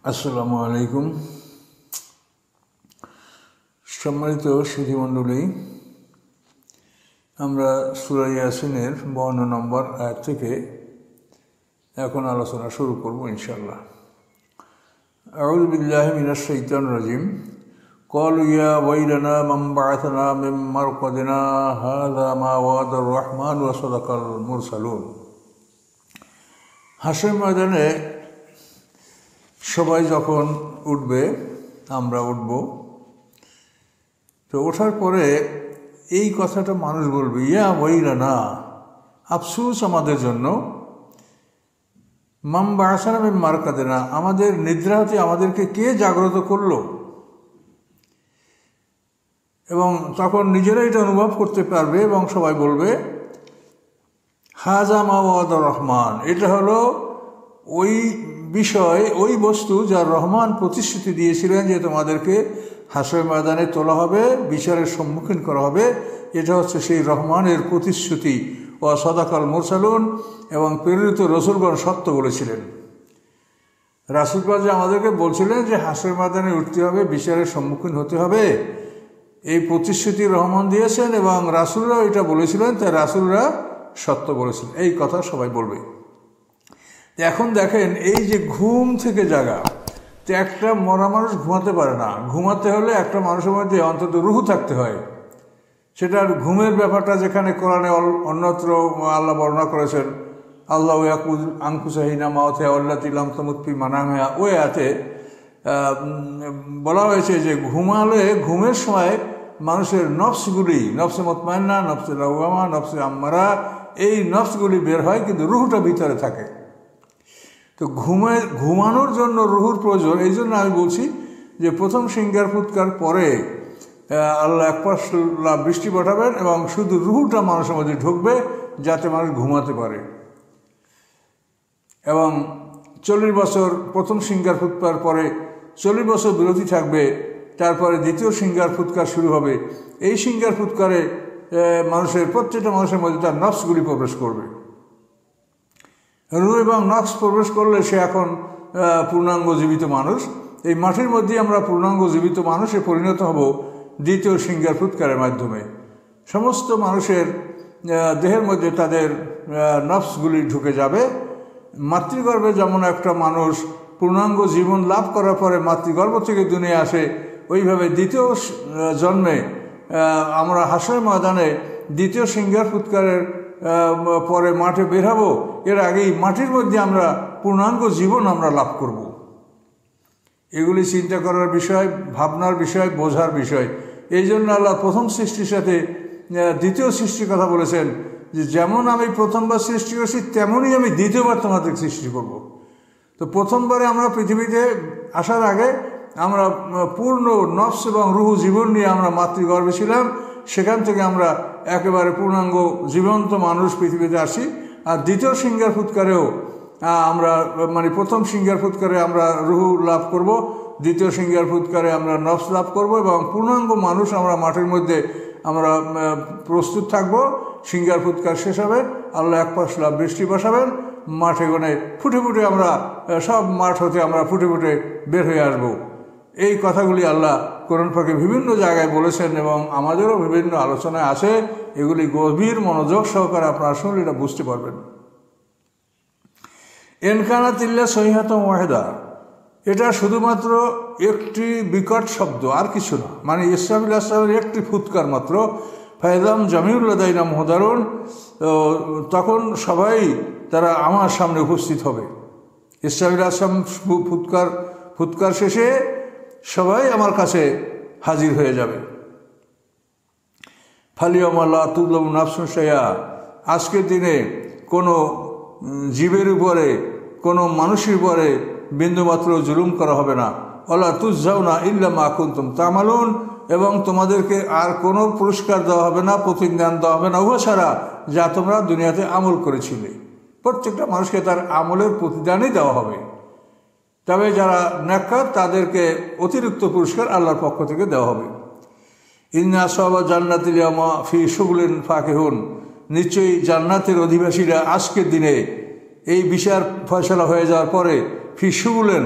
আসসালামু আলাইকুম। সম্মানিত সুধীমণ্ডলী, আমরা সূরা ইয়াসিনের 52 নম্বর আয়াত থেকে এখন আলোচনা শুরু করব ইনশাআল্লাহ। আউযু বিল্লাহি মিনাশ শাইতানির রাজিম। ক্বালু ইয়া ওয়াইলানা মান বা'আথানা মিন মারকাদিনা হাযা মা ওয়া'দার রহমান ওয়া সাদাকাল মুরসালুন। হাসরের ময়দানে সবাই যখন উঠবে, আমরা উঠব, তো ওঠার পরে এই কথাটা মানুষ বলবে, ইয়া ওয়াইলানা, আফসোস আমাদের জন্য, মান বা'আসানা মিন মারকাদিনা, আমাদের নিদ্রা হতে আমাদেরকে কে জাগ্রত করলো। এবং তখন নিজেরা এটা অনুভব করতে পারবে এবং সবাই বলবে, হাযা মা ওয়া'দার রহমান, এটা হলো ওই বিষয়, ওই বস্তু যার রহমান প্রতিশ্রুতি দিয়েছিলেন যে তোমাদেরকে হাসরের ময়দানে তোলা হবে, বিচারের সম্মুখীন করা হবে। এটা হচ্ছে সেই রহমানের প্রতিশ্রুতি। ও সাদাকাল মুরসালুন, এবং প্রেরিত রসুলগণ সত্য বলেছিলেন। রাসূলগণ যে আমাদেরকে বলছিলেন যে হাসরের ময়দানে উঠতে হবে, বিচারের সম্মুখীন হতে হবে, এই প্রতিশ্রুতি রহমান দিয়েছেন এবং রাসূলরাও এটা বলেছিলেন, তাই রাসূলরা সত্য বলেছিলেন। এই কথা সবাই বলবে। এখন দেখেন, এই যে ঘুম থেকে জাগা, তো একটা মরা মানুষ ঘুমাতে পারে না। ঘুমাতে হলে একটা মানুষের মধ্যে অন্তত রুহ থাকতে হয়। সেটার ঘুমের ব্যাপারটা যেখানে কোরআনে অন্যত্র আল্লাহ বর্ণনা করেছেন, আল্লাহ ইয়াকুল আনফুসাহিনা মাউতিহা আল্লাতী লাম তামুত ফি মানামিহা, ওই আয়াতে বলা হয়েছে যে ঘুমালে, ঘুমের সময় মানুষের নফসগুলি, নফসে মুতমাইন্না, নফসে লাওয়ামা, নফসে আম্মারা, এই নফসগুলি বের হয়, কিন্তু রুহটা ভিতরে থাকে। তো ঘুমানোর জন্য রুহুর প্রয়োজন। এই জন্য আমি বলছি যে প্রথম সিঙ্গার ফুৎকার পরে আল্লাহ এক পাশলা বৃষ্টি পাঠাবেন এবং শুধু রুহুটা মানুষের মধ্যে ঢুকবে, যাতে মানুষ ঘুমাতে পারে। এবং 40 বছর প্রথম সিঙ্গার ফুৎকার পরে 40 বছর বিরতি থাকবে। তারপরে দ্বিতীয় সিঙ্গার ফুৎকার শুরু হবে। এই সিঙ্গার ফুৎকারে মানুষের, প্রত্যেকটা মানুষের মধ্যে তার নফসগুলি প্রবেশ করবে। রুহ এবং নফস প্রবেশ করলে সে এখন পূর্ণাঙ্গ জীবিত মানুষ। এই মাটির মধ্যে আমরা পূর্ণাঙ্গ জীবিত মানুষে পরিণত হব দ্বিতীয় সিঙ্গার ফুৎকারের মাধ্যমে। সমস্ত মানুষের দেহের মধ্যে তাদের নফসগুলি ঢুকে যাবে। মাতৃগর্ভে যেমন একটা মানুষ পূর্ণাঙ্গ জীবন লাভ করার পরে মাতৃগর্ভ থেকে দুনিয়া আসে, ওইভাবে দ্বিতীয় জন্মে আমরা হাসরের ময়দানে দ্বিতীয় সিঙ্গার ফুৎকারের পরে মাঠে বের হব। এর আগেই মাটির মধ্যে আমরা পূর্ণাঙ্গ জীবন আমরা লাভ করব। এগুলি চিন্তা করার বিষয়, ভাবনার বিষয়, বোঝার বিষয়। এই জন্য আল্লাহ প্রথম সৃষ্টির সাথে দ্বিতীয় সৃষ্টির কথা বলেছেন যে যেমন আমি প্রথমবার সৃষ্টি করেছি, তেমনই আমি দ্বিতীয়বার তোমাদের সৃষ্টি করব। তো প্রথমবারে আমরা পৃথিবীতে আসার আগে আমরা পূর্ণ নফস এবং রুহ জীবন নিয়ে আমরা মাতৃগর্ভে ছিলাম। সেখান থেকে আমরা একেবারে পূর্ণাঙ্গ জীবন্ত মানুষ পৃথিবীতে আসি। আর দ্বিতীয় সিঙ্গার ফুৎকারেও আমরা, মানে প্রথম সিঙ্গার ফুৎকারে আমরা রুহ লাভ করব, দ্বিতীয় সিঙ্গার ফুৎকারে আমরা নফস লাভ করব এবং পূর্ণাঙ্গ মানুষ আমরা মাঠের মধ্যে আমরা প্রস্তুত থাকব। সিঙ্গার ফুৎকার শেষ হবে, আল্লাহ এক পাশলা বৃষ্টি বসাবেন, মাঠে গনে ফুটে ফুটে আমরা সব মাঠ হতে আমরা ফুটে ফুটে বের হয়ে আসব। এই কথাগুলি আল্লাহ কোরআন পাকে বিভিন্ন জায়গায় বলেছেন এবং আমাদেরও বিভিন্ন আলোচনায় আছে। এগুলি গভীর মনোযোগ সহকারে আপনারা শুনলে এটা বুঝতে পারবেন। এনকানাতিল্লা সহিহাতুম ওয়াহিদা, এটা শুধুমাত্র একটি বিকট শব্দ, আর কিছু না। মানে ইসরাফিল আসলামের একটি ফুৎকার মাত্র। ফায়দাম জামিউল লাদাইনা মুহদারুন, তখন সবাই তারা আমার সামনে উপস্থিত হবে। ইসরাফিল আসলাম ফুৎকার শেষে সবাই আমার কাছে হাজির হয়ে যাবে। ফালিয়াউমা লা তুযলামু নাফসুন শাইআ, আজকের দিনে কোনো জীবের উপরে, কোনো মানুষের উপরে বিন্দুমাত্র জুলুম করা হবে না। ওয়ালা তুজজাউনা ইল্লা মা কুনতুম তা'মালুন, এবং তোমাদেরকে আর কোনো পুরস্কার দেওয়া হবে না, প্রতিদান দেওয়া হবে না, উহা ছাড়া যা তোমরা দুনিয়াতে আমল করেছিলে। প্রত্যেকটা মানুষকে তার আমলের প্রতিদানই দেওয়া হবে। তবে যারা নেককার তাদেরকে অতিরিক্ত পুরস্কার আল্লাহর পক্ষ থেকে দেওয়া হবে। ইন্না আসহাবা জান্নাতিল ইয়াওমা ফি শুগলিন ফাকিহুন, নিশ্চয়ই জান্নাতের অধিবাসীরা আজকের দিনে এই বিচার ফয়সালা হয়ে যাওয়ার পরে ফি শুগলিন,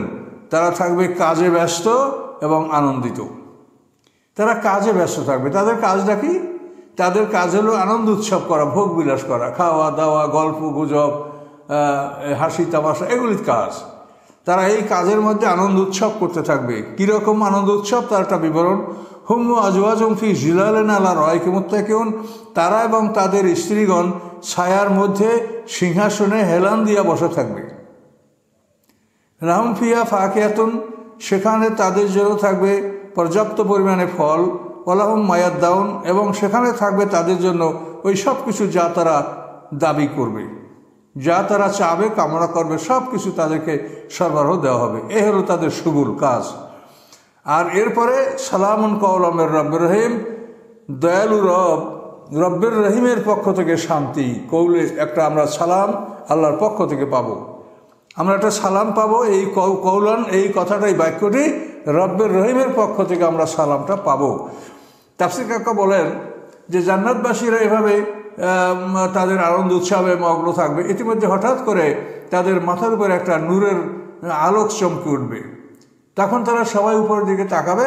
তারা থাকবে কাজে ব্যস্ত এবং আনন্দিত। তারা কাজে ব্যস্ত থাকবে। তাদের কাজটা কি? তাদের কাজ হলো আনন্দ উৎসব করা, ভোগ বিলাস করা, খাওয়া দাওয়া, গল্প গুজব, হাসি তামাশা, এগুলির কাজ। তারা এই কাজের মধ্যে আনন্দ উৎসব করতে থাকবে। কীরকম আনন্দ উৎসব তার একটা বিবরণ। হুম আজওয়াজুম ফি জিলালিন আলা রায়কি মুত্তাকিউন, তারা এবং তাদের স্ত্রীগণ ছায়ার মধ্যে সিংহাসনে হেলান দিয়া বসে থাকবে। লাহুম ফিহা ফাকিহাতুন, সেখানে তাদের জন্য থাকবে পর্যাপ্ত পরিমাণে ফল। ওয়ালাহুম মায়াদ্দাউন, এবং সেখানে থাকবে তাদের জন্য ওই সব কিছু যা তারা দাবি করবে, যা তারা চাবে, কামনা করবে, সব কিছু তাদেরকে সরবরাহ দেওয়া হবে। এ হলো তাদের সুগুল কাজ। আর এরপরে সালামুন কাওলাম মির রব্বির রহিম, দয়ালু রব্বির রহিমের পক্ষ থেকে শান্তি। কৌলে একটা আমরা সালাম আল্লাহর পক্ষ থেকে পাবো, আমরা একটা সালাম পাবো। এই কৌলান, এই কথাটাই, বাক্যটি রব্বির রহিমের পক্ষ থেকে আমরা সালামটা পাবো। তাফসীর কাকা বলেন যে জান্নাতবাসীরা এভাবে তাদের আনন্দ উৎসবে মগ্ন থাকবে। ইতিমধ্যে হঠাৎ করে তাদের মাথার উপর একটা নূরের আলোক চমকে উঠবে। তখন তারা সবাই উপরের দিকে তাকাবে।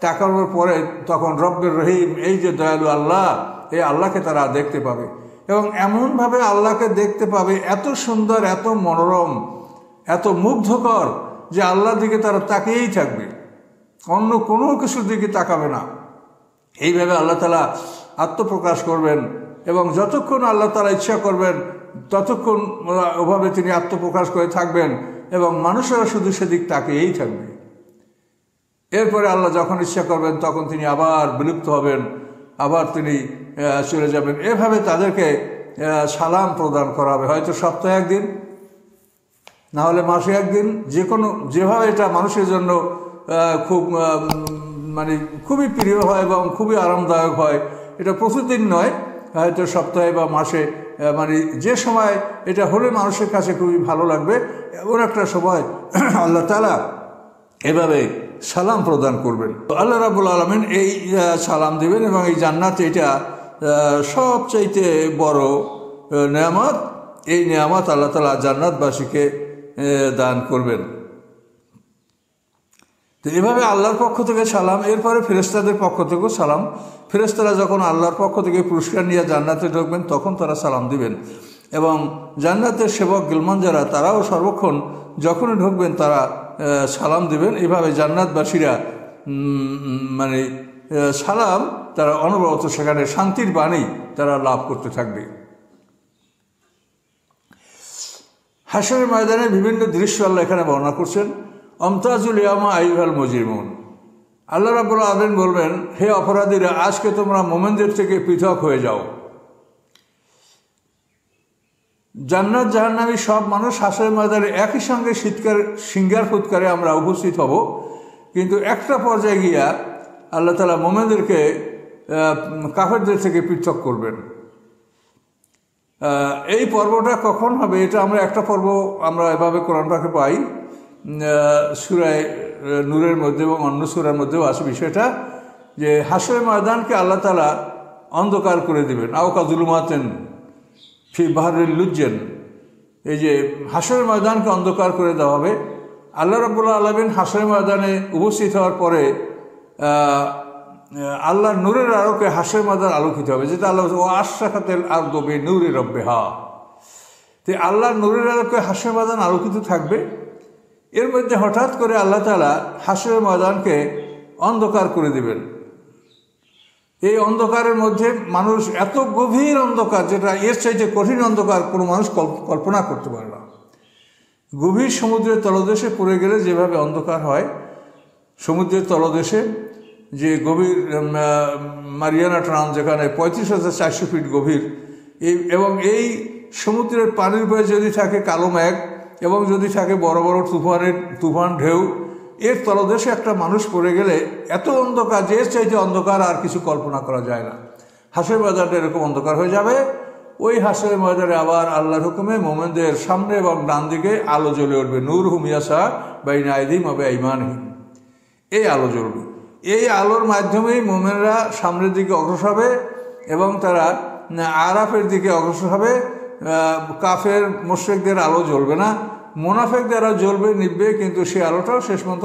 তাকানোর পরে তখন রব্বির রহিম, এই যে দয়ালু আল্লাহ, এই আল্লাহকে তারা দেখতে পাবে। এবং এমনভাবে আল্লাহকে দেখতে পাবে, এত সুন্দর, এত মনোরম, এত মুগ্ধকর, যে আল্লাহর দিকে তারা তাকিয়েই থাকবে, অন্য কোনো কিছুর দিকে তাকাবে না। এইভাবে আল্লাহ তাআলা আত্মপ্রকাশ করবেন, এবং যতক্ষণ আল্লাহ তাআলা ইচ্ছা করবেন ততক্ষণ ওভাবে তিনি আত্মপ্রকাশ করে থাকবেন, এবং মানুষেরা শুধু সেদিক তাকিয়েই থাকবে। এরপরে আল্লাহ যখন ইচ্ছা করবেন তখন তিনি আবার বিলুপ্ত হবেন, আবার তিনি চলে যাবেন। এভাবে তাদেরকে সালাম প্রদান করা হবে, হয়তো সপ্তাহে একদিন, না হলে মাসে একদিন, যে কোনো, যেভাবে এটা মানুষের জন্য খুব মানে খুবই প্রিয় হয় এবং খুবই আরামদায়ক হয়। এটা প্রতিদিন নয়, হয়তো সপ্তাহে বা মাসে, মানে যে সময় এটা হলে মানুষের কাছে খুবই ভালো লাগবে, এমন একটা সময় আল্লাহ তাআলা এভাবে সালাম প্রদান করবেন। আল্লাহ রাব্বুল আলামিন এই সালাম দিবেন, এবং এই জান্নাত এটা সবচাইতে বড় নেয়ামত। এই নেয়ামত আল্লাহ তাআলা জান্নাতবাসীকে দান করবেন। তো এভাবে আল্লাহর পক্ষ থেকে সালাম। এরপরে ফেরেশতাদের পক্ষ থেকেও সালাম। ফেরেশতারা যখন আল্লাহর পক্ষ থেকে পুরস্কার নিয়ে জান্নাতে ঢুকবেন তখন তারা সালাম দিবেন, এবং জান্নাতের সেবক গিলমান যারা, তারাও সর্বক্ষণ যখনই ঢুকবেন তারা সালাম দিবেন। এভাবে জান্নাতবাসীরা মানে সালাম, তারা অনবরত সেখানে শান্তির বাণী তারা লাভ করতে থাকবে। হাশরের ময়দানে বিভিন্ন দৃশ্য আল্লাহ এখানে বর্ণনা করছেন। অমতাজুল ইয়ামা আইয়ুহাল মুজরিমুন, আল্লাহ রাব্বুল আলামিন বলবেন, হে অপরাধীরা, আজকে তোমরা মুমিনদের থেকে পৃথক হয়ে যাও। জান্নাত জাহান্নামী সব মানুষ হাশরের ময়দানে একই সঙ্গে সিঙ্গার ফুৎকারে আমরা উপস্থিত হব, কিন্তু একটা পর্যায়ে গিয়া আল্লাহ তাআলা মুমিনদেরকে কাফেরদের থেকে পৃথক করবেন। এই পর্বটা কখন হবে? এটা আমরা একটা পর্ব আমরা এভাবে কোরআন পাকে পাই, সূরা নূরের মধ্যে এবং অন্য সূরার মধ্যেও আছে বিষয়টা, যে হাশরের ময়দানকে আল্লাহ তাআলা অন্ধকার করে দিবেন। আওকা যুলুমাতেন ফি বাহরিল লুজ্জেন, এই যে হাশরের ময়দানকে অন্ধকার করে দেওয়া হবে। আল্লাহ রাব্বুল আলামিন হাশরের ময়দানে উপস্থিত হওয়ার পরে আল্লাহর নূরের আলোকে হাশরের ময়দান আলোকিত হবে, যেটা আল্লাহ ও আশরাকাতিল আরদু বিনূরি রাব্বিহা। তো আল্লাহর নূরের আলোকে হাশরের ময়দান আলোকিত থাকবে। এর মধ্যে হঠাৎ করে আল্লাহ তাআলা হাশরের ময়দানকে অন্ধকার করে দিবেন। এই অন্ধকারের মধ্যে মানুষ, এত গভীর অন্ধকার, যেটা এর চাইতে কঠিন অন্ধকার কোনো মানুষ কল্পনা করতে পারে না। গভীর সমুদ্রের তলদেশে পড়ে গেলে যেভাবে অন্ধকার হয়, সমুদ্রের তলদেশে যে গভীর মারিয়ানা ট্রাঞ্চ, যেখানে 35,400 ফিট গভীর, এবং এই সমুদ্রের পানির উপরে যদি থাকে কালো মেঘ, এবং যদি থাকে বড় বড় তুফান ঢেউ, এর তলদেশে একটা মানুষ পড়ে গেলে এত অন্ধকার, যে এর চাইতে অন্ধকার আর কিছু কল্পনা করা যায় না। হাশরের ময়দানটা এরকম অন্ধকার হয়ে যাবে। ওই হাশরের ময়দানে আবার আল্লাহর হুকুমে মোমেনদের সামনে এবং ডান দিকে আলো জ্বলে উঠবে। নূরহুম ইয়াসা বাইনা আইদিহিম ওয়া বিআইমানিহিম, এই আলো জ্বলবে। এই আলোর মাধ্যমেই মোমেনরা সামনের দিকে অগ্রসর হবে, এবং তারা আরাফের দিকে অগ্রসর হবে। কাফের মুশরিকদের আলো জ্বলবে না, মুনাফেক দ্বারা জ্বলবে, নিববে, কিন্তু সেই আলোটাও শেষ পর্যন্ত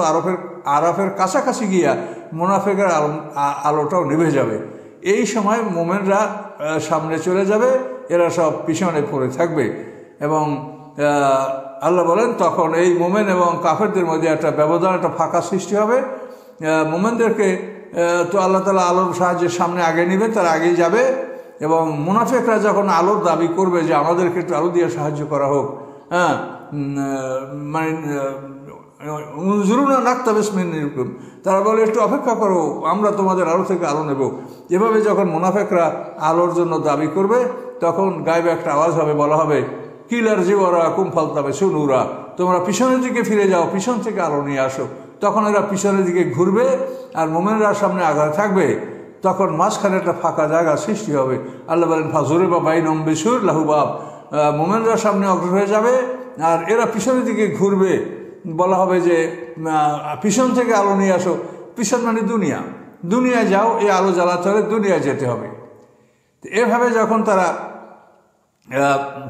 আরাফের কাছাকাছি গিয়া মুনাফেকের আলোটাও নিভে যাবে। এই সময় মোমেনরা সামনে চলে যাবে, এরা সব পিছনে পড়ে থাকবে। এবং আল্লাহ বলেন তখন এই মোমেন এবং কাফেরদের মধ্যে একটা ব্যবধান, একটা ফাঁকা সৃষ্টি হবে। মোমেনদেরকে তো আল্লাহ তাআলা আলোর সাহায্যে সামনে আগে নেবেন, তারা আগেই যাবে। এবং মুনাফিকরা যখন আলোর দাবি করবে যে আমাদেরকে একটু আলো দিয়ে সাহায্য করা হোক, মানে জরুনা নাক্তাবেসমিন, তারা বলে একটু অপেক্ষা করো, আমরা তোমাদের আলো থেকে আলো নেব। এভাবে যখন মুনাফিকরা আলোর জন্য দাবি করবে, তখন গায়েবে একটা আওয়াজ হবে, বলা হবে কিলার জীবরা কুমফালতাবে সুনুরা, তোমরা পিছনের দিকে ফিরে যাও, পিছন থেকে আলো নিয়ে আসো। তখন এরা পিছনের দিকে ঘুরবে আর মোমেনরা সামনে আগায় থাকবে। তখন মাঝখানে একটা ফাঁকা জায়গা সৃষ্টি হবে। আল্লাহ বলেন ফাজুরে বা বাইনম বিসুর লাহুবাব, মোমেনরা সামনে অগ্রসর হয়ে যাবে আর এরা পিছনের দিকে ঘুরবে। বলা হবে যে পিছন থেকে আলো নিয়ে আসো। পিছন মানে দুনিয়ায় যাও, এই আলো জ্বালাতে হলে দুনিয়ায় যেতে হবে। এভাবে যখন তারা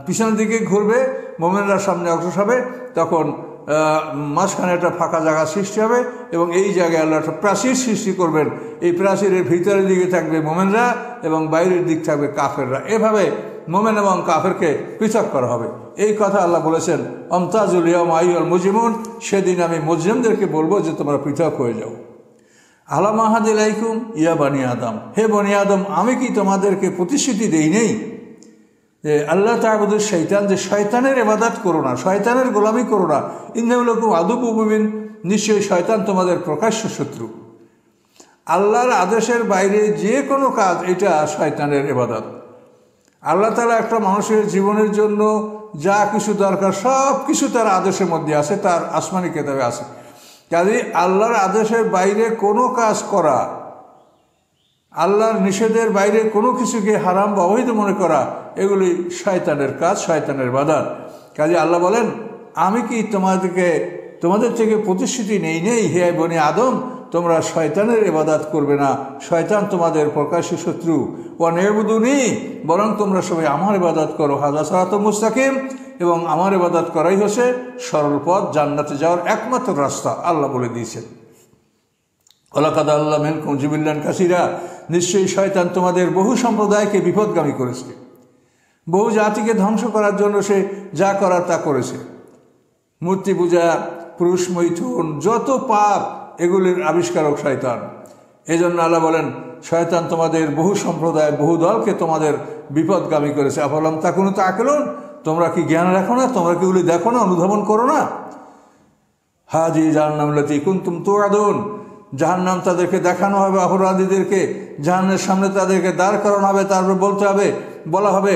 পিছনের দিকে ঘুরবে, মোমেনরা সামনে অগ্রসর হবে, তখন মাঝখানে একটা ফাঁকা জায়গা সৃষ্টি হবে এবং এই জায়গায় আল্লাহ একটা প্রাচীর সৃষ্টি করবেন। এই প্রাচীরের ভিতরের দিকে থাকবে মোমেনরা এবং বাইরের দিক থাকবে কাফেররা। এভাবে মোমেন এবং কাফেরকে পৃথক করা হবে। এই কথা আল্লাহ বলেছেন আমতাজুল ইয়াউম আইয়ুল মুজরিমুন, সেদিন আমি মুজরিমদেরকে বলবো যে তোমরা পৃথক হয়ে যাও। আলাম আহাদ ইলাইকুম ইয়া বানি আদম, হে বনি আদম, আমি কি তোমাদেরকে প্রতিশ্রুতি দেই নেই যে আল্লাহ তা'বুদু শয়তান, যে শয়তানের ইবাদত করো না, শয়তানের গোলামি করো না। ইন্নাহু লাকুম আদুউম মুবিন, নিশ্চয়ই শয়তান তোমাদের প্রকাশ্য শত্রু। আল্লাহর আদেশের বাইরে যে কোনো কাজ, এটা শয়তানের ইবাদত। আল্লাহ তাআলা একটা মানুষের জীবনের জন্য যা কিছু দরকার সব কিছু তার আদেশের মধ্যে আছে, তার আসমানি কিতাবে আছে। কাজেই আল্লাহর আদেশের বাইরে কোনো কাজ করা, আল্লাহর নিষেধের বাইরে কোনো কিছুকে হারাম বা অবৈধ মনে করা, এগুলি শয়তানের কাজ, শয়তানের ইবাদত। কাজে আল্লাহ বলেন আমি কি তোমাদের থেকে প্রতিশ্রুতি নেই হে বনি আদম, তোমরা শয়তানের ইবাদত করবে না, শয়তান তোমাদের প্রকাশ্য শত্রু। ওয়া নি'বুদুনি, বরং তোমরা সবাই আমার ইবাদত করো, হাযা সিরাতুল মুস্তাকিম, এবং আমার ইবাদত করাই হচ্ছে সরল পথ, জান্নাতে যাওয়ার একমাত্র রাস্তা, আল্লাহ বলে দিয়েছেন। ওয়ালাকাদ আল্লাহ মিনকুম জিবিল্লান কাসীরা, নিশ্চয়ই শয়তান তোমাদের বহু সম্প্রদায়কে বিপদগামী করেছে, বহু জাতিকে ধ্বংস করার জন্য সে যা করার তা করেছে। মূর্তি পূজা, পুরুষ মৈথুন, যত পাপ, এগুলির আবিষ্কারক শয়তান। এই জন্য আল্লাহ বলেন শয়তান তোমাদের বহু সম্প্রদায়, বহু দলকে তোমাদের বিপদগামী করেছে। আফালাম তাকুনু তা'কিলুন, তোমরা কি জ্ঞান রাখো না, তোমরা কি এগুলি দেখো না, অনুধাবন করো না? হাজি জাহান্নাম লাতী কুনতুম তুআদুন, জাহান্নাম তাদেরকে দেখানো হবে, অপরাধীদেরকে জাহান্নামের সামনে তাদেরকে দাঁড় করানো হবে। তারপর বলা হবে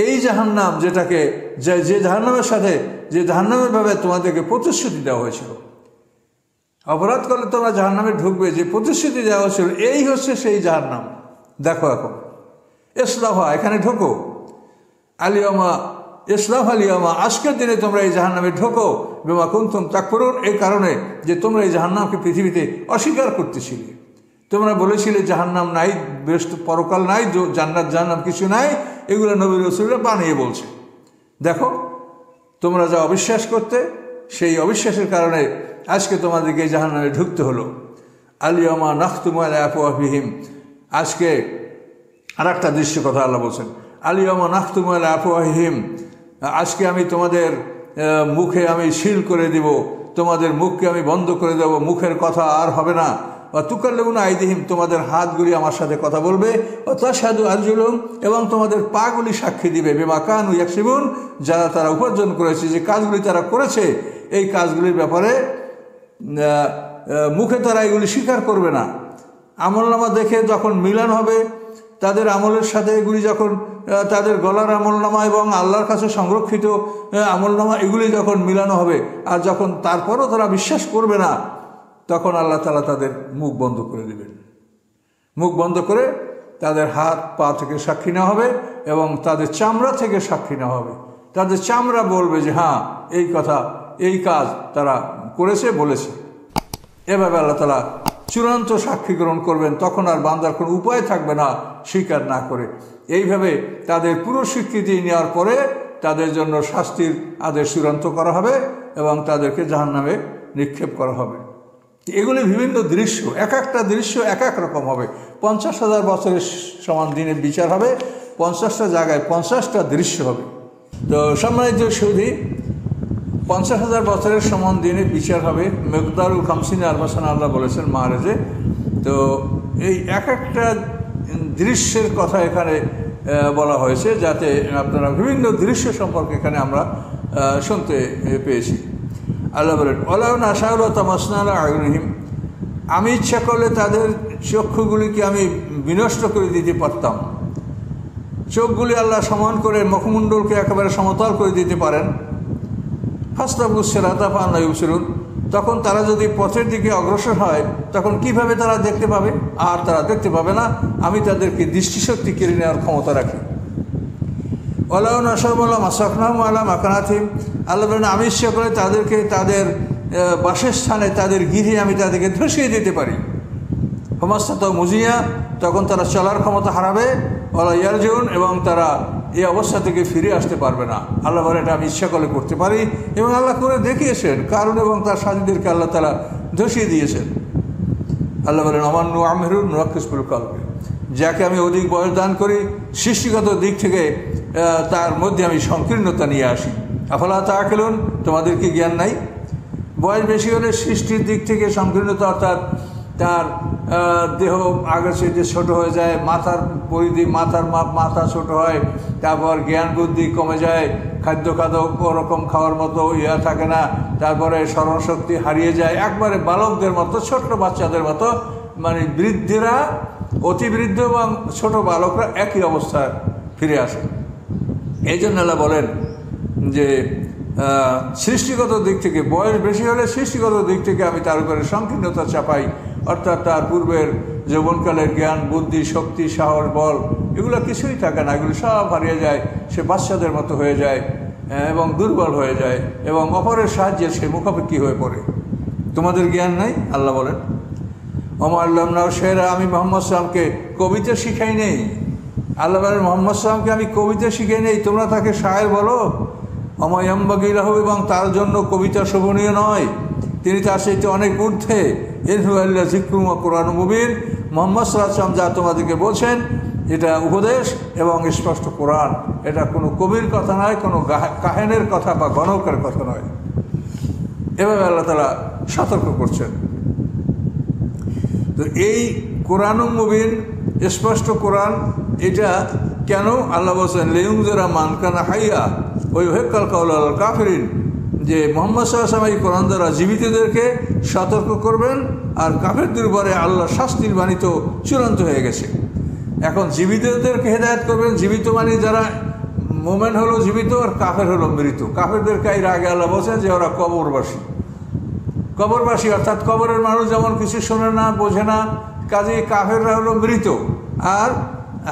এই জাহান্নাম, যেটাকে যে জাহান্নামের সাথে, যে জাহান্নামের ভাবে তোমাদেরকে প্রতিশ্রুতি দেওয়া হয়েছিল, অপরাধ করলে তোমরা জাহান্নামে ঢুকবে, যে প্রতিশ্রুতি দেওয়া হয়েছিল, এই হচ্ছে সেই জাহান্নাম। দেখো এখন ইসলাহা, এখানে ঢোকো। আলিয়ামা ইসলাহ আলিয়ামা, আজকের দিনে তোমরা এই জাহান্নামে ঢোকো। বিমা কুনতুম তাকফুরুন, এই কারণে যে তোমরা এই জাহান্নামকে পৃথিবীতে অস্বীকার করতেছিলে। তোমরা বলেছিলে জাহান্নাম নাই, বেস্ট পরকাল নাই, জান্নাত জাহান্নাম কিছু নাই, এগুলো নবী রাসূলরা বানিয়ে বলছে। দেখো তোমরা যা অবিশ্বাস করতে, সেই অবিশ্বাসের কারণে আজকে তোমাদেরকে এই জাহান্নামে ঢুকতে হলো। আলিয়ামা নাখতুমু আলা আফওয়াহিহিম, আজকে আর একটা দৃশ্য কথা আল্লাহ বলছেন, আলিয়ামা নাখতুমু আলা আফওয়াহিহিম, আজকে আমি তোমাদের মুখে আমি সিল করে দিব, তোমাদের মুখকে আমি বন্ধ করে দেব, মুখের কথা আর হবে না। তুকাল্লিমুনা আইদিহিম, তোমাদের হাতগুলি আমার সাথে কথা বলবে। তাশহাদু আরজুলুহুম, এবং তোমাদের পাগুলি সাক্ষী দিবে। বিমা কানু ইয়াকসিবুন, যারা তারা উপার্জন করেছে, যে কাজগুলি তারা করেছে, এই কাজগুলির ব্যাপারে মুখে তারা এগুলি স্বীকার করবে না। আমলনামা দেখে যখন মিলন হবে, তাদের আমলের সাথে এগুলি যখন তাদের গলার আমলনামা এবং আল্লাহর কাছে সংরক্ষিত আমলনামা, এগুলি যখন মিলানো হবে, আর যখন তারপরও তারা বিশ্বাস করবে না, তখন আল্লাহ তাআলা তাদের মুখ বন্ধ করে দেবেন। মুখ বন্ধ করে তাদের হাত পা থেকে সাক্ষী নেওয়া হবে এবং তাদের চামড়া থেকে সাক্ষী নেওয়া হবে। তাদের চামড়া বলবে যে হ্যাঁ, এই কথা, এই কাজ তারা করেছে, বলেছে। এভাবে আল্লাহ তাআলা চূড়ান্ত সাক্ষী গ্রহণ করবেন। তখন আর বান্দার কোনো উপায় থাকবে না স্বীকার না করে। এইভাবে তাদের পুরো স্বীকৃতি নেওয়ার পরে তাদের জন্য শাস্তির আদেশ চূড়ান্ত করা হবে এবং তাদেরকে জাহান্নামে নিক্ষেপ করা হবে। এগুলি বিভিন্ন দৃশ্য, এক একটা দৃশ্য এক এক রকম হবে। 50,000 বছরের সমান দিনের বিচার হবে, 50টা জায়গায় 50টা দৃশ্য হবে। তো সম্মানিত সুধী, 50,000 বছরের সমান দিনের বিচার হবে। মেকদারুল খামসিনে আলবাসান আল্লাহ বলেছেন মাহারাজে। তো এই এক একটা দৃশ্যের কথা এখানে বলা হয়েছে, যাতে আপনারা বিভিন্ন দৃশ্য সম্পর্কে এখানে আমরা শুনতে পেয়েছি। আল্লাহ বলেন, ওলাউ নাশাউল তামাসনালা আয়ুনহিম, আমি ইচ্ছা করলে তাদের চক্ষুগুলিকে আমি বিনষ্ট করে দিতে পারতাম। চোখগুলি আল্লাহ সমান করে মুখমণ্ডলকে একেবারে সমতল করে দিতে পারেন। ফাস্তাবুসিরাতা ফান্না ইউবসিরুন, তখন তারা যদি পথের দিকে অগ্রসর হয় তখন কিভাবে তারা দেখতে পাবে? আর তারা দেখতে পাবে না। আমি তাদেরকে দৃষ্টিশক্তি কেড়ে নেওয়ার ক্ষমতা রাখি। ওলাউ নাশাউল মাসাকনাহুম আলা মাকানাতিহিম, আল্লাহ বলেন আমি ইচ্ছা করে তাদেরকে তাদের বাসস্থানে, তাদের গৃহে আমি তাদেরকে ধসিয়ে দিতে পারি। হমাস্তাত মুজিয়া, তখন তারা চলার ক্ষমতা হারাবে। ওলা ইয়ারজিউন, এবং তারা এই অবস্থা থেকে ফিরে আসতে পারবে না। আল্লাহ বলে এটা আমি ইচ্ছা করলে করতে পারি, এবং আল্লাহ করে দেখিয়েছেন। কারণ এবং তার সাথীদেরকে আল্লাহ তারা ধসিয়ে দিয়েছেন। আল্লাহ বলেন আমান্নু আমিরুন নুরাক্কিসুল কলবে, যাকে আমি অধিক বয়স দান করি সৃষ্টিগত দিক থেকে তার মধ্যে আমি সংকীর্ণতা নিয়ে আসি। আফালা তাআকিলুন, তোমাদের কি জ্ঞান নাই? বয়স বেশি হলে সৃষ্টির দিক থেকে সংকীর্ণতা, অর্থাৎ তার দেহ আগের চেয়ে ছোট হয়ে যায়, মাথার পরিধি, মাথা ছোট হয়, তারপর জ্ঞান বুদ্ধি কমে যায়, খাদ্য ওরকম খাওয়ার মতো ইয়া থাকে না, তারপরে স্মরণশক্তি হারিয়ে যায়, একবারে বালকদের মতো, ছোট্ট বাচ্চাদের মতো। মানে বৃদ্ধেরা, অতিবৃদ্ধ এবং ছোট বালকরা একই অবস্থায় ফিরে আসে। এই জন্য আল্লাহ বলেন যে সৃষ্টিগত দিক থেকে বয়স বেশি হলে সৃষ্টিগত দিক থেকে আমি তার উপরে সংকীর্ণতা চাপাই, অর্থাৎ তার পূর্বের যৌবনকালের জ্ঞান বুদ্ধি শক্তি সাহস বল এগুলো কিছুই থাকে না, এগুলো সব হারিয়ে যায়। সে বাচ্চাদের মতো হয়ে যায় এবং দুর্বল হয়ে যায় এবং অপরের সাহায্যে সে মুখাপেক্ষী হয়ে পড়ে। তোমাদের জ্ঞান নাই? আল্লাহ বলেন ওমা আল্লামনাও শেরা, আমি মোহাম্মদ সাল্লামকে কবিতা শিখাই নেই। আল্লাহ বলেন মোহাম্মদ সাল্লামকে আমি কবিতা শিখাই নেই, তোমরা তাকে শায়ের বলো। অময়াম্বাগিলাহ, এবং তার জন্য কবিতা শোভনীয় নয়, তিনি তার সাথে অনেক ঊর্ধ্বে। ইনহু আল্লাহ জিক্রুম কোরআন মুবিন, মোহাম্মদ সাল্লাল্লাহু আলাইহি ওয়াসাল্লাম যা তোমাদেরকে বলছেন এটা উপদেশ এবং স্পষ্ট কোরআন। এটা কোনো কবির কথা নয়, কোনো কাহিনের কথা বা গণকের কথা নয়। এভাবে আল্লাহ তাআলা সতর্ক করছেন। তো এই কোরআন মুবিন, স্পষ্ট কোরআন, এটা কেন আল্লাহ বলছেন লিউনজিরা মান কানা হাইয়া ওই হেক্কাল কাউল আল কাফিরিন, যে মোহাম্মদ সাল্লাল্লাহু আলাইহি ওয়াসাল্লাম এই কোরআন দ্বারা জীবিতদেরকে সতর্ক করবেন, আর কাফেরদের উপরে আল্লাহ শাস্তির বাণী তো চূড়ান্ত হয়ে গেছে। এখন জীবিতদেরকে হেদায়েত করবেন। জীবিত মানে যারা মোমেন হলো জীবিত, আর কাফের হলো মৃত। কাফেরদেরকে এর আগে আল্লাহ বলছেন যে ওরা কবরবাসী, অর্থাৎ কবরের মানুষ যেমন কিছু শোনে না বোঝে না, কাজেই কাফেররা হলো মৃত। আর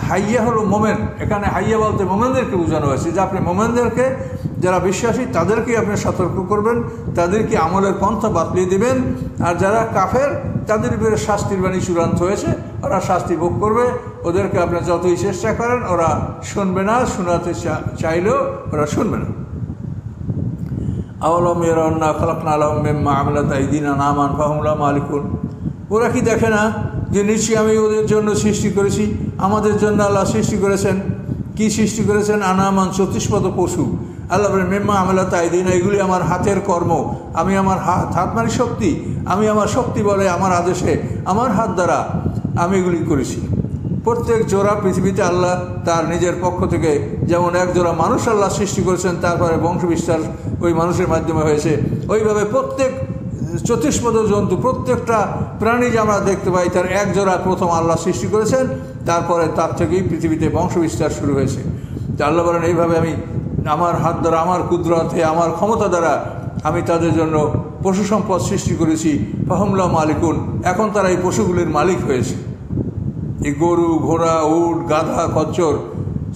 হাইয়া হলো মোমেন। এখানে হাইয়া বলতে মোমেনদেরকে বোঝানো হয়েছে যে আপনি মোমেনদেরকে, যারা বিশ্বাসী তাদেরকেই আপনি সতর্ক করবেন, তাদেরকে আমলের পন্থা বাতলিয়ে দেবেন। আর যারা কাফের তাদের উপরে শাস্তির বাণী চূড়ান্ত হয়েছে, ওরা শাস্তি ভোগ করবে। ওদেরকে আপনি যতই চেষ্টা করেন ওরা শুনবে না, শোনাতে চাইলেও ওরা শুনবে না। আওয়ালাম ইয়ারাউন্না খালাকনা লাহুম মিম্মা আমিলাত আইদিনা নামান ফাহুম লাহু মালিকুন, ওরা কি দেখে না যে নিশ্চয়ই আমি ওদের জন্য সৃষ্টি করেছি, আমাদের জন্য আল্লাহ সৃষ্টি করেছেন। কি সৃষ্টি করেছেন? আনামান, 34 পশু। আল্লাহ বলেন মিম্মা আমিলাত আইদিনা, এগুলি আমার হাতের কর্ম। আমি আমার হাত মানে শক্তি, আমি আমার শক্তি বলে আমার আদেশে আমার হাত দ্বারা আমি এগুলি করেছি। প্রত্যেক জোড়া পৃথিবীতে আল্লাহ তার নিজের পক্ষ থেকে, যেমন এক জোড়া মানুষ আল্লাহ সৃষ্টি করেছেন, তারপরে বংশবিস্তার ওই মানুষের মাধ্যমে হয়েছে, ওইভাবে প্রত্যেক 34 জন্তু, প্রত্যেকটা প্রাণী যে আমরা দেখতে পাই তার এক জোড়া প্রথম আল্লাহ সৃষ্টি করেছেন, তারপরে তার থেকেই পৃথিবীতে বংশবিস্তার শুরু হয়েছে। তা আল্লাহ বলেন এইভাবে আমি আমার হাত দ্বারা, আমার কুদরতে, আমার ক্ষমতা দ্বারা আমি তাদের জন্য পশু সম্পদ সৃষ্টি করেছি। ফাহুম লাহু মালিকুন, এখন তারা এই পশুগুলির মালিক হয়েছে। এই গরু, ঘোড়া, উট, গাধা, খচ্চর,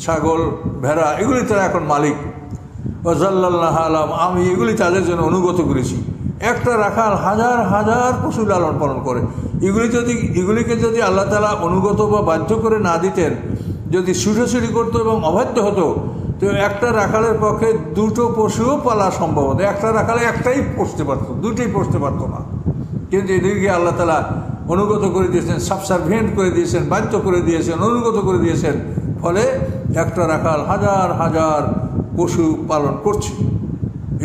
ছাগল, ভেড়া, এগুলি তারা এখন মালিক। ওয়াজাল্লাল্লাহু আলাম, আমি এগুলি তাদের জন্য অনুগত করেছি। একটা রাখাল হাজার হাজার পশু লালন পালন করে। এগুলিকে যদি আল্লাহ তাআলা অনুগত বা বাধ্য করে না দিতেন, যদি ছুটোছুটি করতো এবং অবাধ্য হতো, তো একটা রাখালের পক্ষে দুটো পশুও পালা সম্ভব হতো। একটা রাখালে একটাই পুষতে পারতো, দুটোই পুষতে পারতো না। কিন্তু এদিকে আল্লাহ তাআলা অনুগত করে দিয়েছেন, সাবসার্ভিয়েন্ট করে দিয়েছেন, বাধ্য করে দিয়েছেন, অনুগত করে দিয়েছেন। ফলে একটা রাখাল হাজার হাজার পশু পালন করছে।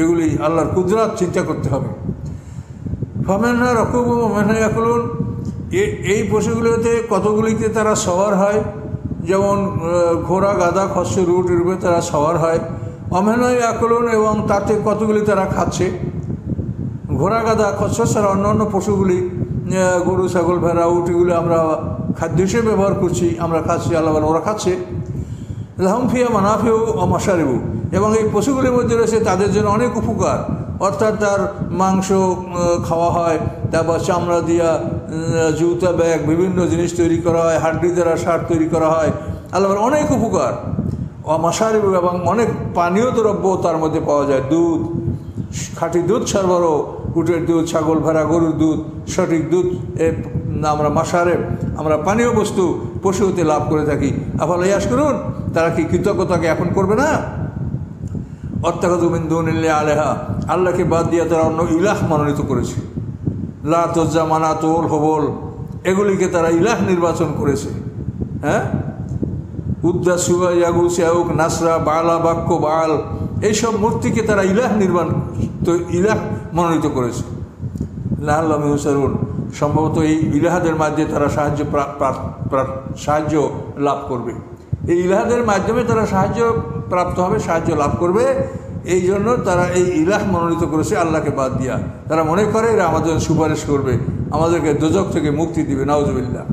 এগুলি আল্লাহর কুদরত চিন্তা করতে হবে। ফামেনা রকব মেনা ইয়াকুলুন, এই পশুগুলোতে কতগুলিতে তারা সওয়ার হয়, যেমন ঘোড়া, গাধা, খচ্চর, উট, এর উপরে তারা সওয়ার হয়। অমেনা ইয়াকুলুন, এবং তাতে কতগুলি তারা খাচ্ছে। ঘোড়া, গাধা, খচ্চর ছাড়া অন্যান্য পশুগুলি, গরু, ছাগল, ভেড়া, উট, এগুলো আমরা খাদ্য হিসেবে ব্যবহার করছি, আমরা খাচ্ছি, আল্লাহ ওরা খাচ্ছে। লাহুম ফিহা মানাফিউ ওয়া মাশারিবু, এবং এই পশুগুলির মধ্যে রয়েছে তাদের জন্য অনেক উপকার। অর্থাৎ তার মাংস খাওয়া হয়, তারপর চামড়া দিয়া জুতা, ব্যাগ, বিভিন্ন জিনিস তৈরি করা হয়, হাড্ডি দ্বারা সার তৈরি করা হয়, আল্লাহর অনেক উপকার। ওয়া মাশারিবু, এবং অনেক পানীয় দ্রব্য তার মধ্যে পাওয়া যায়। দুধ, খাঁটি দুধ সরবরাহ, উটের দুধ, ছাগল, ভেড়া, গরুর দুধ, সঠিক দুধ আমরা মাশারেব, আমরা পানীয় বস্তু পশু হতে লাভ করে থাকি। আফালা ইয়াশকুরুন, তারা কি কৃতজ্ঞতা জ্ঞাপন করবে না? অত্যাখাযু মিন দুনিল্লাহি আলাইহা, আল্লাহকে বাদ দিয়ে তারা অন্য ইলাহ মনোনীত করেছে। লাত, উজ্জা, মানাত, হুবল, এগুলিকে তারা ইলাহ নির্বাচন করেছে। হ্যাঁ, উদ্দা, সুয়া, ইয়াগুস, ইয়াউক, নাসরা, বালা, বাক্য, বাল, এইসব মূর্তিকে তারা ইলাহ ইলাহ মনোনীত করেছে। লাআল্লাহুম ইউনসারুন, সম্ভবত এই ইলাহাদের মাধ্যমে তারা সাহায্য লাভ করবে। এই ইলাহাদের মাধ্যমে তারা সাহায্য প্রাপ্ত হবে, সাহায্য লাভ করবে। এই জন্য তারা এই ইলাহ মনোনীত করেছে আল্লাহকে বাদ দিয়া। তারা মনে করে এরা আমাদের সুপারিশ করবে, আমাদেরকে দোজখ থেকে মুক্তি দিবে। নাউজুবিল্লাহ।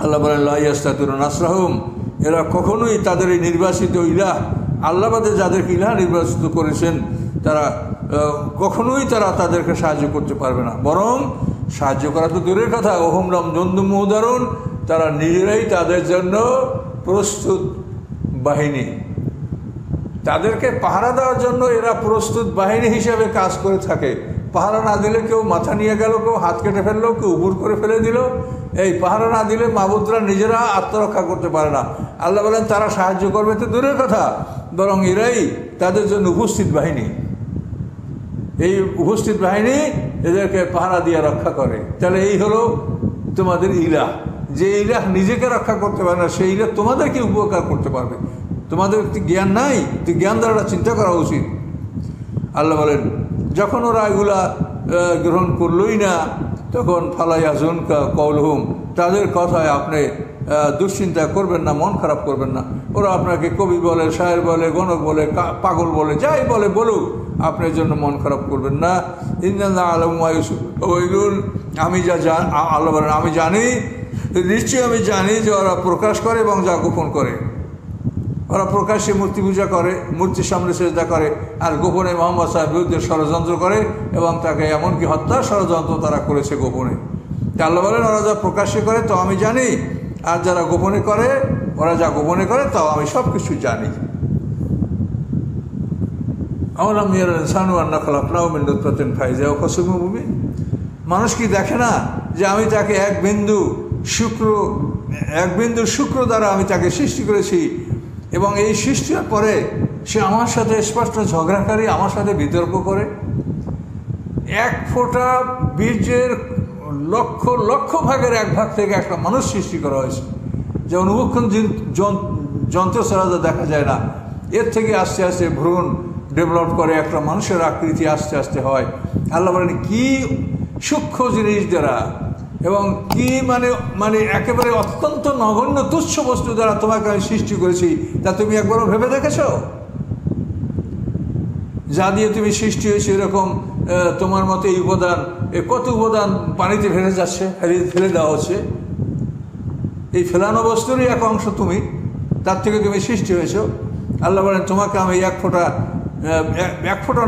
আল্লাহ বলেন লা ইয়াস্তাতিরুন নাসরাহুম, এরা কখনোই তাদের এই নির্বাচিত ইলাহ, আল্লাহ বাদে যাদেরকে ইলাহ নির্বাচিত করেছেন, তারা কখনোই তাদেরকে সাহায্য করতে পারবে না। বরং সাহায্য করা তো দূরের কথা, ওহুম লাহুম জুনদুম মুহদারুন, তারা নিজেরাই তাদের জন্য প্রস্তুত বাহিনী। তাদেরকে পাহারা দেওয়ার জন্য এরা প্রস্তুত বাহিনী হিসেবে কাজ করে থাকে। পাহারা না দিলে কেউ মাথা নিয়ে গেল, কেউ হাত কেটে ফেললো, কেউ উবুর করে ফেলে দিল। এই পাহারা না দিলে মাবুদরা নিজেরা আত্মরক্ষা করতে পারে না। আল্লাহ বলেন তারা সাহায্য করবে তো দূরের কথা, বরং এরাই তাদের জন্য উপস্থিত বাহিনী। এই উপস্থিত বাহিনী এদেরকে পাহারা দিয়ে রক্ষা করে। তাহলে এই হলো তোমাদের ইলাহ। যে ইলাহ নিজেকে রক্ষা করতে পারে না, সেই ইলাহ তোমাদেরকে উপকার করতে পারবে। তোমাদের জ্ঞান নাই, তুই জ্ঞান দ্বারা চিন্তা করা উচিত। আল্লাহ বলেন যখন ওরা এগুলা গ্রহণ করলই না, তখন ফালা ইয়াহজুনকা কওলুহুম, তাদের কথায় আপনি দুশ্চিন্তা করবেন না, মন খারাপ করবেন না। ওরা আপনাকে কবি বলে, শায়ের বলে, গণক বলে, পাগল বলে, যাই বলে বলুক, আপনার জন্য মন খারাপ করবেন না। ইন্নাল্লাহ আলামু মা ইউসিরুন, আমি আল্লাহ বলেন আমি জানি, নিশ্চয়ই আমি জানি যে ওরা প্রকাশ করে এবং যা গোপন করে। ওরা প্রকাশ্যে মূর্তি পূজা করে, মূর্তির সামনে সেজদা করে, আর গোপনে মুহাম্মদ সাহেবের বিরুদ্ধে ষড়যন্ত্র করে, এবং তাকে এমনকি হত্যার ষড়যন্ত্র তারা করেছে গোপনে। তা আল্লাহ বলেন ওরা যা প্রকাশ্যে করে তো আমি জানি, আর যারা গোপনে করে, ওরা যা গোপনে করে তাও আমি সব কিছু জানি। আওয়ালাম ইয়ারাল ইনসানু আন্না খালাকনাহু মিন নুতফাতিন ফাইযা খাসিমুম মুবিন, মানুষ কি দেখে না যে আমি তাকে এক বিন্দু শুক্র দ্বারা আমি তাকে সৃষ্টি করেছি, এবং এই সৃষ্টির পরে সে আমার সাথে স্পষ্ট ঝগড়াকারী, আমার সাথে বিতর্ক করে। এক ফোঁটা বীর্যের লক্ষ লক্ষ ভাগের এক ভাগ থেকে একটা মানুষ সৃষ্টি করা হয়েছে। যেমন উপক্ষণ যন্ত্র ছাড়া দেখা যায় না, এর থেকে আস্তে আস্তে ভ্রূণ ডেভেলপ করে একটা মানুষের আকৃতি আস্তে আস্তে হয়। আল্লাহ বলেন কি সূক্ষ্ম জিনিস দ্বারা, এবং কি মানে একেবারে অত্যন্ত নগণ্য তুচ্ছ বস্তু দ্বারা তোমাকে আমি সৃষ্টি করেছি, তা তুমি একবারও ভেবে দেখেছ? যা দিয়ে তুমি সৃষ্টি হয়েছে এরকম তোমার মতো এই উপাদান, কত উপাদান পানিতে ফেলে যাচ্ছে, ফেলে দেওয়া হচ্ছে। এই ফেলানো বস্তুরই এক অংশ তুমি, তার থেকে তুমি সৃষ্টি হয়েছ। আল্লাহ বলেন তোমাকে আমি এক ফোঁটা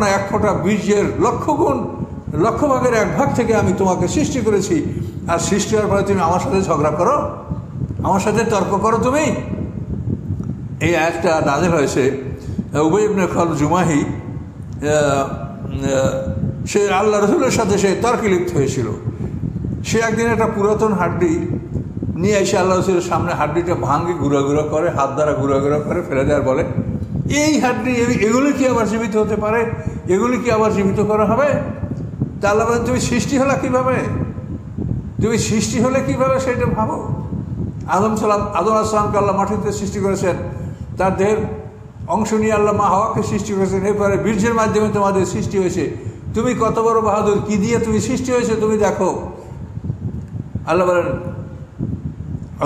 না, এক ফোঁটা বীর্যের লক্ষ ভাগের এক ভাগ থেকে আমি তোমাকে সৃষ্টি করেছি। আর সৃষ্টি হওয়ার পরে তুমি আমার সাথে ঝগড়া করো, আমার সাথে তর্ক করো তুমি। এই আয়াতটা নাযিল হয়েছে উবাই ইবনে খালদ জুমাহি, সে আল্লাহ রসুলের সাথে সে তর্কে লিপ্ত হয়েছিল। সে একদিন একটা পুরাতন হাড্ডি নিয়ে এসে আল্লাহ রসুলের সামনে হাড্ডিটা ভাঙে, ঘুরাঘুরা করে, হাত দ্বারা ঘুরাঘুরা করে ফেলে দেওয়ার বলে, এই হাড্ডি এগুলি কি আবার জীবিত হতে পারে? এগুলি কি আবার জীবিত করা হবে? তা আল্লাহ বলেন, তুমি সৃষ্টি হলে কীভাবে? তুমি সৃষ্টি হলে কীভাবে সেটা ভাবো। আদম আসসালামকে আল্লাহ মাটিতে সৃষ্টি করেছেন, তার দেহের অংশ নিয়ে আল্লাহ মা হাওয়াকে সৃষ্টি করেছেন, এরপরে বীর্যের মাধ্যমে তোমাদের সৃষ্টি হয়েছে। তুমি কত বড় বাহাদুর, কী দিয়ে তুমি সৃষ্টি হয়েছে তুমি দেখো। আল্লাহ বলেন,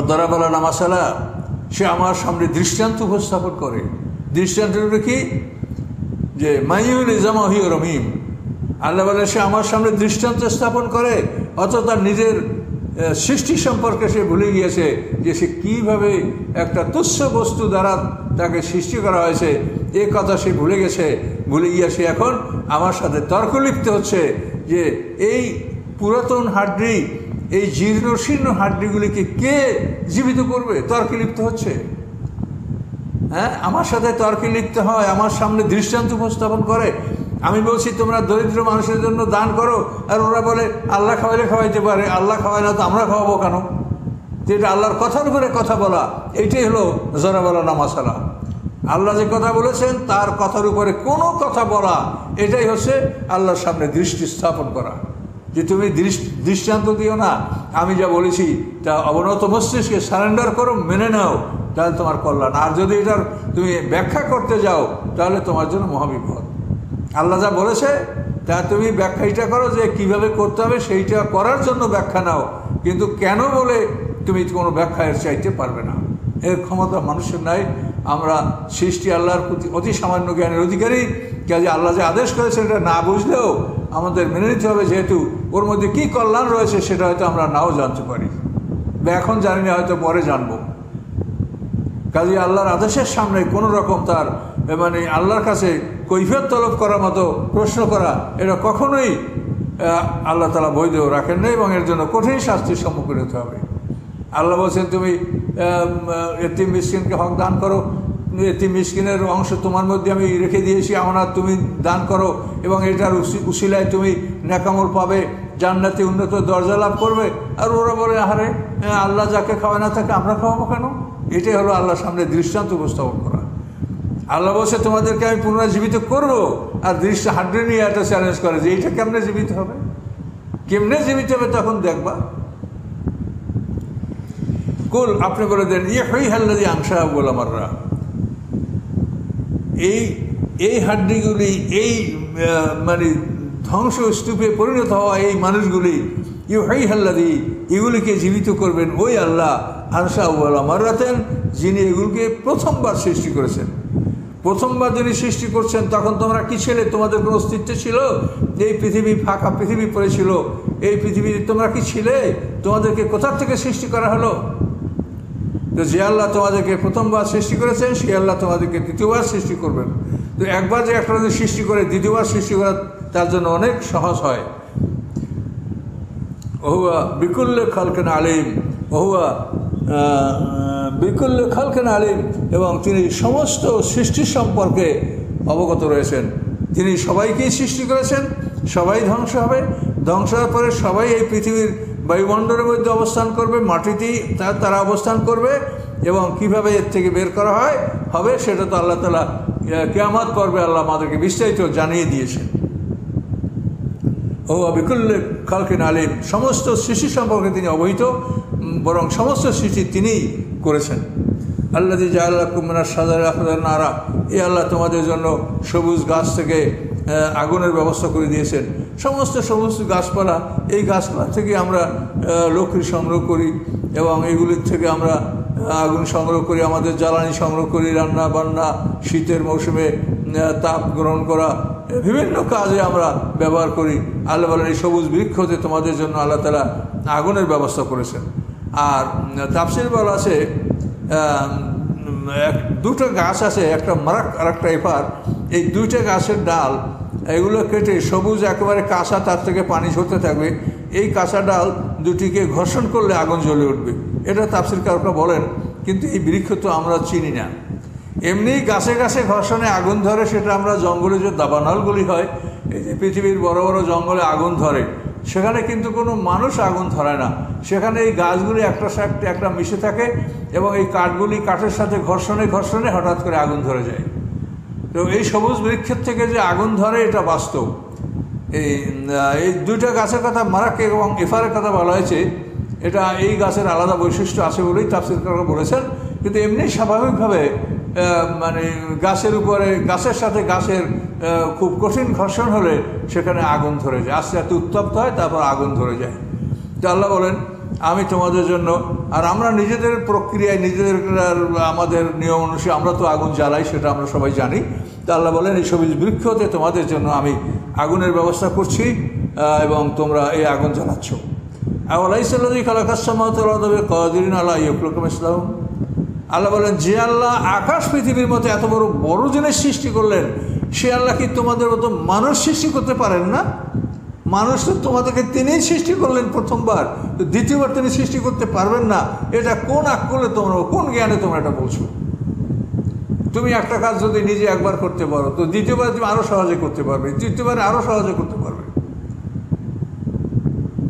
দরাবালা নামাসালা, সে আমার সামনে দৃষ্টান্ত উপস্থাপন করে। দৃষ্টান্তটা কি? যে মাইউল ইজামাহি রমিম। আল্লাহ বলে, সে আমার সামনে দৃষ্টান্ত স্থাপন করে, অথচ তার নিজের সৃষ্টি সম্পর্কে সে ভুলে গিয়েছে যে সে কীভাবে একটা তুচ্ছ বস্তু দ্বারা তাকে সৃষ্টি করা হয়েছে, এ কথা সে ভুলে গেছে। ভুলে গিয়ে সে এখন আমার সাথে তর্ক লিপ্ত হচ্ছে যে এই পুরাতন হাড্ডি, এই জীর্ণ শীর্ণ হাড্ডিগুলিকে কে জীবিত করবে? তর্কে লিপ্ত হচ্ছে। হ্যাঁ, আমার সাথে তর্কে লিপ্ত হয়, আমার সামনে দৃষ্টান্ত উপস্থাপন করে। আমি বলছি তোমরা দরিদ্র মানুষের জন্য দান করো, আর ওরা বলে আল্লাহ খাওয়াইলে খাওয়াইতে পারে, আল্লাহ খাওয়ায় না তো আমরা খাওয়াবো কেন? যেটা আল্লাহর কথার উপরে কথা বলা, এইটাই হলো জরা বলা নামাসালা। আল্লাহ যে কথা বলেছেন তার কথার উপরে কোনো কথা বলা, এটাই হচ্ছে আল্লাহর সামনে দৃষ্টি স্থাপন করা। যে তুমি দৃষ্টান্ত দিও না, আমি যা বলেছি তা অবনত মস্তিষ্কে সারেন্ডার করো, মেনে নাও, তাহলে তোমার কল্যাণ। আর যদি এটার তুমি ব্যাখ্যা করতে যাও তাহলে তোমার জন্য মহাবিপদ। আল্লাহ যা বলেছে তা তুমি ব্যাখ্যাটা করো, যে কিভাবে করতে হবে সেইটা করার জন্য ব্যাখ্যা নাও, কিন্তু কেন বলে তুমি কোনো ব্যাখ্যা এর চাইতে পারবে না। এর ক্ষমতা মানুষের নাই। আমরা সৃষ্টি আল্লাহর প্রতি অতি সামান্য জ্ঞানের অধিকারী, কাজে আল্লাহ যে আদেশ করেছে এটা না বুঝলেও আমাদের মেনে নিতে হবে, যেহেতু ওর মধ্যে কী কল্যাণ রয়েছে সেটা হয়তো আমরা নাও জানতে পারি, বা এখন জানি না, হয়তো পরে জানবো। কাজে আল্লাহর আদেশের সামনে কোনো রকম তার মানে আল্লাহর কাছে কৈফিয়ত তলব করার মতো প্রশ্ন করা, এটা কখনোই আল্লাহ তাআলা বৈধ রাখেন না, এবং এর জন্য কঠিন শাস্তির সম্মুখীন হতে হবে। আল্লাহ বলছেন, তুমি এতিম মিসকিনকে হক দান করো, এতিম মিসকিনের অংশ তোমার মধ্যে আমি রেখে দিয়েছি আমানত, তুমি দান করো, এবং এটার উসিলায় তুমি নেকামল পাবে, জান্নাতে উন্নত দরজা লাভ করবে। আর ওরা বলে, আহারে আল্লাহ যাকে খাওয়ায় না থাকে আমরা খাওয়াবো কেন? এটাই হলো আল্লাহর সামনে দৃষ্টান্ত উপস্থাপন করা। আল্লাহ বলছে তোমাদেরকে আমি পুনরায় জীবিত করবো, আর দৃষ্টি হাড্ডি নিয়ে একটা চ্যালেঞ্জ করে যে এইটা কেমনে জীবিত হবে, কেমনে জীবিত হবে তখন দেখবা। কুল, আপনি বলে দেন, ইয়ে হই হাল্লাদি আংশা গোলামাররা, এই হাড্ডিগুলি, এই মানে ধ্বংসস্তূপে পরিণত হওয়া এই মানুষগুলি, ইউ হই হাল্লাদি, এগুলিকে জীবিত করবেন ওই আল্লাহ, আনসা গোলামাররাতেন, যিনি এগুলিকে প্রথমবার সৃষ্টি করেছেন। প্রথমবার যিনি সৃষ্টি করছেন তখন তোমরা কি ছিলে? তোমাদের কোনো অস্তিত্ব ছিল? এই পৃথিবী ফাঁকা পৃথিবী পড়েছিল, এই পৃথিবীতে তোমরা কি ছিলে? তোমাদেরকে কোথার থেকে সৃষ্টি করা হলো? তো যে আল্লাহ তোমাদেরকে প্রথমবার সৃষ্টি করেছেন সেই আল্লাহ তোমাদেরকে দ্বিতীয়বার সৃষ্টি করবেন। তো একবার যে একটা সৃষ্টি করে দ্বিতীয়বার সৃষ্টি করা তার জন্য অনেক সহজ হয়। ওহুয়া বিকুল্লে খালকেন আলিম, ওহুয়া বিকুল্লে খালকেন আলিম, এবং তিনি সমস্ত সৃষ্টি সম্পর্কে অবগত রয়েছেন। তিনি সবাইকেই সৃষ্টি করেছেন, সবাই ধ্বংস হবে, ধ্বংস হওয়ার পরে সবাই এই পৃথিবীর বায়ুমণ্ডলের মধ্যে অবস্থান করবে, মাটিতেই তারা অবস্থান করবে, এবং কিভাবে এর থেকে বের করা হবে সেটা তো আল্লাহ তাআলা কিয়ামত পর্বে আল্লাহ আমাদেরকে বিস্তারিত জানিয়ে দিয়েছেন। ও বিকুল্লে খালকিন আলিম, সমস্ত সৃষ্টি সম্পর্কে তিনি অবহিত, বরং সমস্ত সৃষ্টি তিনিই করেছেন। আল্লাযী জাআলা লাকুম মিনাশ শাজারি আখদার নারা, এই আল্লাহ তোমাদের জন্য সবুজ গাছ থেকে আগুনের ব্যবস্থা করে দিয়েছেন। সমস্ত সবুজ গাছপালা, এই গাছপালা থেকে আমরা লকড়ি সংগ্রহ করি, এবং এগুলির থেকে আমরা আগুন সংগ্রহ করি, আমাদের জ্বালানি সংগ্রহ করি, রান্না বান্না, শীতের মৌসুমে তাপ গ্রহণ করা, বিভিন্ন কাজে আমরা ব্যবহার করি। আল্লাহ বলেন, এই সবুজ বৃক্ষতে তোমাদের জন্য আল্লাহ তাআলা আগুনের ব্যবস্থা করেছেন। আর তাফসীর বলা আছে, দুটো গাছ আছে, একটা মারাক আর একটা এপার, এই দুইটা গাছের ডাল এগুলো কেটে সবুজ একেবারে কাঁচা, তার থেকে পানি ঝরতে থাকবে, এই কাঁচা ডাল দুটিকে ঘর্ষণ করলে আগুন জ্বলে উঠবে, এটা তাফসীরকাররা বলেন। কিন্তু এই বৃক্ষ তো আমরা চিনি না, এমনি গাছে গাছে ঘর্ষণে আগুন ধরে, সেটা আমরা জঙ্গলে যে দাবানলগুলি হয়, এই যে পৃথিবীর বড় বড় জঙ্গলে আগুন ধরে, সেখানে কিন্তু কোনো মানুষ আগুন ধরায় না, সেখানে এই গাছগুলি একটার সাথে একটা মিশে থাকে এবং এই কাঠগুলি কাঠের সাথে ঘর্ষণে ঘর্ষণে হঠাৎ করে আগুন ধরে যায়। তো এই সবুজ বৃক্ষের থেকে যে আগুন ধরে এটা বাস্তব। এই দুইটা গাছের কথা মারাকে এবং এফারের কথা বলা হয়েছে, এটা এই গাছের আলাদা বৈশিষ্ট্য আছে বলেই তাফসীরকাররা বলেছেন। কিন্তু এমনি স্বাভাবিকভাবে মানে গাছের উপরে গাছের সাথে গাছের খুব কঠিন ঘর্ষণ হলে সেখানে আগুন ধরে যায়, আস্তে আস্তে উত্তপ্ত হয়, তারপর আগুন ধরে যায়। তো আল্লাহ বলেন আমি তোমাদের জন্য, আর আমরা নিজেদের প্রক্রিয়ায় নিজেদের আমাদের নিয়ম অনুসারে আমরা তো আগুন জ্বালাই, সেটা আমরা সবাই জানি। তো আল্লাহ বলেন এই সবুজ বৃক্ষতে তোমাদের জন্য আমি আগুনের ব্যবস্থা করছি এবং তোমরা এই আগুন জ্বালাচ্ছ। আওয়ালাইসাল্লাযী খালাকাস সামাওয়াতি ওয়াল আরদা বিকাদিরিন আলা ইয়াখলুকা মিসলাহুম। আল্লাহ বলেন যে আল্লাহ আকাশ পৃথিবীর মতো এত বড় বড় জিনিস সৃষ্টি করলেন, সে আল্লাহ কি তোমাদের মতো মানুষ সৃষ্টি করতে পারেন না? মানুষ তো তোমাদেরকে তিনিই সৃষ্টি করলেন প্রথমবার, তো দ্বিতীয়বার তিনি সৃষ্টি করতে পারবেন না? এটা কোন আকলে তোমরা, কোন জ্ঞানে তোমরা এটা বলছো? তুমি একটা কাজ যদি নিজে একবার করতে পারো, তো দ্বিতীয়বার তুমি আরো সহজে করতে পারবে, তৃতীয়বারে আরো সহজে করতে পারবে।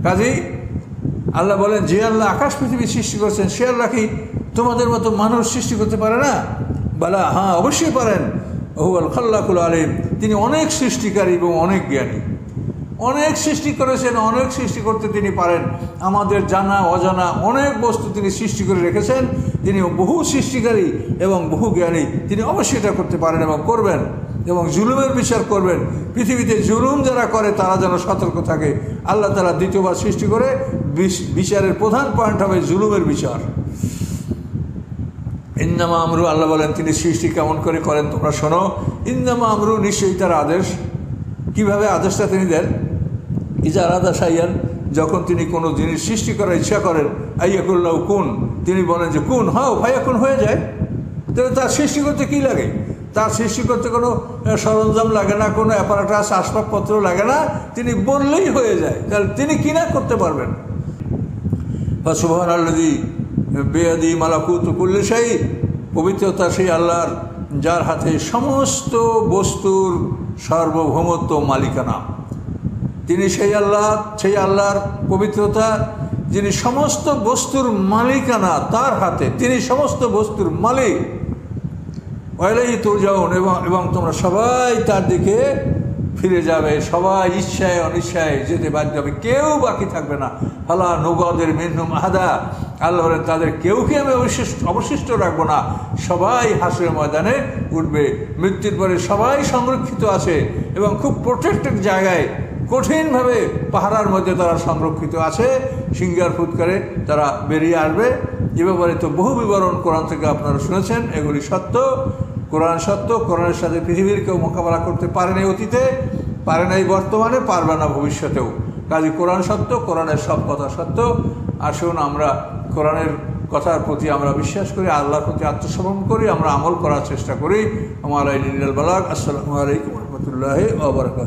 কাজেই আল্লাহ বলেন যে আল্লাহ আকাশ পৃথিবী সৃষ্টি করছেন, সে আল্লাহ কি তোমাদের মতো মানুষ সৃষ্টি করতে পারে না? বলা হ্যাঁ, অবশ্যই পারেন। হুয়াল খাল্লাকুল আলিম, তিনি অনেক সৃষ্টিকারী এবং অনেক জ্ঞানী। অনেক সৃষ্টি করেছেন, অনেক সৃষ্টি করতে তিনি পারেন। আমাদের জানা অজানা অনেক বস্তু তিনি সৃষ্টি করে রেখেছেন। তিনি বহু সৃষ্টিকারী এবং বহু জ্ঞানী, তিনি অবশ্যই এটা করতে পারেন এবং করবেন, এবং জুলুমের বিচার করবেন। পৃথিবীতে জুলুম যারা করে তারা যেন সতর্ক থাকে। আল্লাহ তাআলা দ্বিতীয়বার সৃষ্টি করে বিচারের প্রধান পয়েন্ট হবে জুলুমের বিচার। ইন্নামা আমরু, আল্লাহ বলেন তিনি সৃষ্টি কেমন করে করেন তোমরা শোনো। ইন্নামা আমরু, নিশ্চয়ই তার আদেশ। কিভাবে আদেশটা তিনি দেন? ইজা আরাদা শাইআন, যখন তিনি কোনো জিনিস সৃষ্টি করার ইচ্ছা করেন, আইয়াকুল্লাহু কুন, তিনি বলেন যে কুন হও, ফায়াকুন হয়ে যায়। তাহলে তার সৃষ্টি করতে কী লাগে? তার সৃষ্টি করতে কোনো সরঞ্জাম লাগে না, কোনো অ্যাপারেটাস আসবাবপত্র লাগে না, তিনি বললেই হয়ে যায়। তাহলে তিনি কি না করতে পারবেন? সুবহানাল্লাযী বিয়াদিহি মালাকুতু কুল্লি শাই, পবিত্রতা সেই আল্লাহর যার হাতে সমস্ত বস্তুর সার্বভৌমত্ব মালিকানা। তিনি সেই আল্লাহর পবিত্রতা যিনি সমস্ত বস্তুর মালিকানা তার হাতে, তিনি সমস্ত বস্তুর মালিক। ওয়াইলাইহি তুরজাউন, এবং তোমরা সবাই তার দিকে ফিরে যাবে, সবাই ইচ্ছায় অনিচ্ছায় যেতে বাধ্য হবে, কেউ বাকি থাকবে না। ফালা নুগাদির মিনহুম আহাদা, আল্লাহ বলেন তাদের কেউকে আমি অবশিষ্ট রাখবো না। সবাই হাসরের ময়দানে উঠবে, মৃত্যুর পরে সবাই সংরক্ষিত আছে এবং খুব প্রোটেক্টেড জায়গায়, কঠিনভাবে পাহারার মধ্যে তারা সংরক্ষিত আছে। সিঙ্গার ফুৎকারে তারা বেরিয়ে আসবে। এ ব্যাপারে তো বহু বিবরণ কোরআন থেকে আপনারা শুনেছেন। এগুলি সত্য, কোরআন সত্য। কোরআনের সাথে পৃথিবীর কেউ মোকাবেলা করতে পারে নাই অতীতে, পারে নাই বর্তমানে, পারবে না ভবিষ্যতেও। কাজে কোরআন সত্য, কোরআনের সব কথা সত্য। আসুন আমরা কোরআনের কথার প্রতি আমরা বিশ্বাস করি, আল্লাহর প্রতি আত্মসমর্পণ করি, আমরা আমল করার চেষ্টা করি। আমার এই নিরাল বালাগ। আসসালামু আলাইকুম ওয়া রাহমাতুল্লাহি ওয়া বারাকাতুহু।